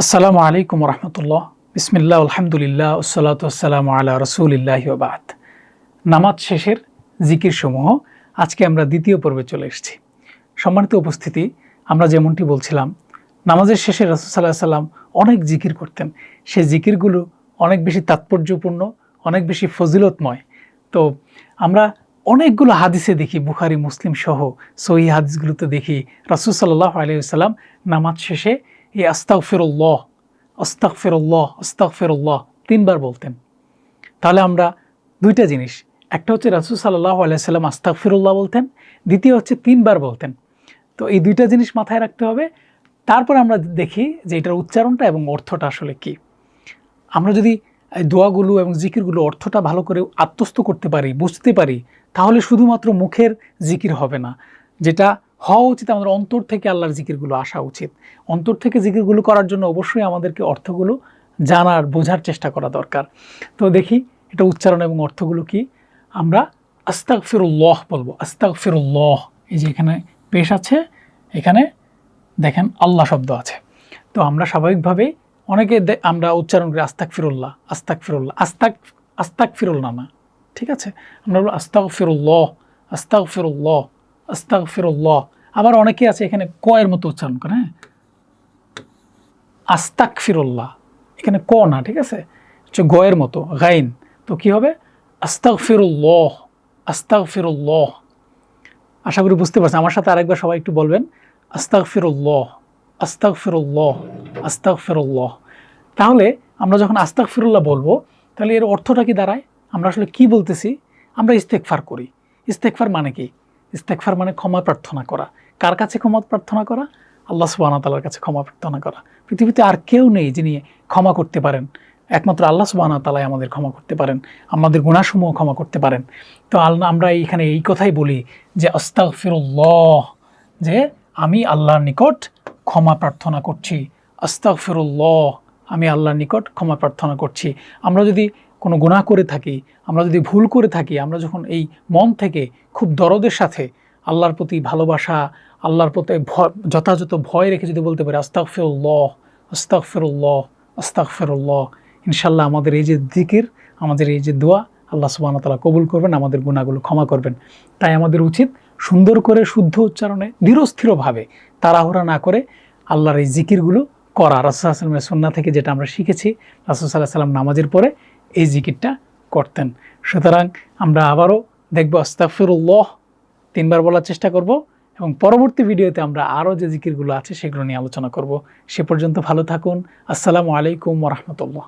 আসসালামু আলাইকুম রহমতুল্লাহ। বিসমিল্লাহ, আলহামদুলিল্লাহ, ওসসালাতু ওয়াসসালামু আলা রাসূলিল্লাহি ওয়া বা'দ। নামাজ শেষের জিকির সমূহ আজকে আমরা দ্বিতীয় পর্বে চলে এসেছি। সম্মানিত উপস্থিতি, আমরা যেমনটি বলছিলাম, নামাজের শেষে রাসূল সাল্লাল্লাহু আলাইহি ওয়াসাল্লাম অনেক জিকির করতেন। সেই জিকিরগুলো অনেক বেশি তাৎপর্যপূর্ণ, অনেক বেশি ফজিলতময়। তো আমরা অনেকগুলো হাদিসে দেখি, বুখারী মুসলিম সহ সহিহ হাদিসগুলোতে দেখি রাসূল সাল্লাল্লাহু আলাইহি ওয়াসাল্লাম নামাজ শেষে এই আস্তাগফিরুল্লাহ আস্তাগফিরুল্লাহ আস্তাগফিরুল্লাহ ৩ বার বলতেন। তাহলে আমরা দুইটা জিনিস, একটা হচ্ছে রাসূল সাল্লাল্লাহু আলাইহি ওয়াসাল্লাম আস্তাগফিরুল্লাহ বলতেন, দ্বিতীয় হচ্ছে ৩ বার বলতেন। তো এই দুইটা জিনিস মাথায় রাখতে হবে। তারপর আমরা দেখি যে এটার উচ্চারণটা এবং অর্থটা আসলে কি। আমরা যদি এই দোয়াগুলো এবং জিকিরগুলো অর্থটা ভালো করে আত্মস্থ করতে পারি, বুঝতে পারি, তাহলে শুধুমাত্র মুখের জিকির হবে না। যেটা হওয়া উচিত, আমাদের অন্তর থেকে আল্লাহর জিকিরগুলো আসা উচিত। অন্তর থেকে জিকিরগুলো করার জন্য অবশ্যই আমাদেরকে অর্থগুলো জানার, বোঝার চেষ্টা করা দরকার। তো দেখি এটা উচ্চারণ এবং অর্থগুলো কি। আমরা আস্তাগফিরুল্লাহ বলবো, আস্তাগফিরুল্লাহ। এই যে এখানে পেশ আছে, এখানে দেখেন আল্লাহ শব্দ আছে। তো আমরা স্বাভাবিকভাবেই অনেকে আমরা উচ্চারণ করি আস্তাগফিরুল্লাহ আস্তাগফিরুল্লাহ, আস্তাগফিরুল্লাহ না, ঠিক আছে? আমরা বলবো আস্তাগফিরুল্লাহ আস্তাগফিরুল্লাহ আস্তাগফিরুল্লাহ। আবার অনেকে আছে এখানে ক এর মতো উচ্চারণ করে, হ্যাঁ, আস্তাগফিরুল্লাহ, এখানে ক না, ঠিক আছে, হচ্ছে গ এর মতো, গাইন। তো কি হবে? আস্তাগফিরুল্লাহ আস্তাগফিরুল্লাহ। আশা করি বুঝতে পারছেন। আমার সাথে আরেকবার সবাই একটু বলবেন, আস্তাগফিরুল্লাহ আস্তাগফিরুল্লাহ আস্তাগফিরুল্লাহ। তাহলে আমরা যখন আস্তাগফিরুল্লাহ বলবো, তাহলে এর অর্থটা কি দাঁড়ায়? আমরা আসলে কি বলতেছি? আমরা ইস্তেগফার করি। ইস্তেগফার মানে কি? ইস্তেগফার মানে ক্ষমা প্রার্থনা করা। কার কাছে ক্ষমা প্রার্থনা করা? আল্লাহ সুবহানাহু ওয়া তাআলার কাছে ক্ষমা প্রার্থনা করা। পৃথিবীতে আর কেউ নেই যিনি ক্ষমা করতে পারেন, একমাত্র আল্লাহ সুবহানাহু ওয়া তাআলাই আমাদের ক্ষমা করতে পারেন, আমাদের গুনাহসমূহ ক্ষমা করতে পারেন। তো আমরা এখানে এই কথাই বলি যে আস্তাগফিরুল্লাহ, যে আমি আল্লাহর নিকট ক্ষমা প্রার্থনা করছি। আস্তাগফিরুল্লাহ, আমি আল্লাহর নিকট ক্ষমা প্রার্থনা করছি। আমরা যদি কোনো গুনাহ করে থাকি, আমরা যদি ভুল করে থাকি, আমরা যখন এই মন থেকে খুব দরদের সাথে আল্লাহর প্রতি ভালোবাসা, আল্লাহর প্রতি যথাযথ ভয় রেখে যদি বলতে পারি আস্তাগফিরুল্লাহ আস্তাগফিরুল্লাহ আস্তাগফিরুল্লাহ, ইনশাআল্লাহ আমাদের এই যে জিকির, আমাদের এই যে দোয়া, আল্লাহ সুবহানাহু ওয়া তাআলা কবুল করবেন, আমাদের গুনাহগুলো ক্ষমা করবেন। তাই আমাদের উচিত সুন্দর করে, শুদ্ধ উচ্চারণে, ধীরস্থিরভাবে, তাড়াহুড়া না করে আল্লাহর এই জিকিরগুলো করা। রাসূল সাল্লাল্লাহু আলাইহি ওয়াসাল্লামের সুন্নাহ থেকে যেটা আমরা শিখেছি, রাসূল সাল্লাল্লাহু আলাইহি ওয়াসাল্লাম নামাজের পরে এই জিকিরটা করতেন। সুতরাং আমরা আবারও দেখব আস্তাগফিরুল্লাহ ৩ বার বলার চেষ্টা করব, এবং পরবর্তী ভিডিওতে আমরা আরও যে জিকিরগুলো আছে সেগুলো নিয়ে আলোচনা করব। সে পর্যন্ত ভালো থাকুন। আসসালামু আলাইকুম ওয়া রাহমাতুল্লাহ।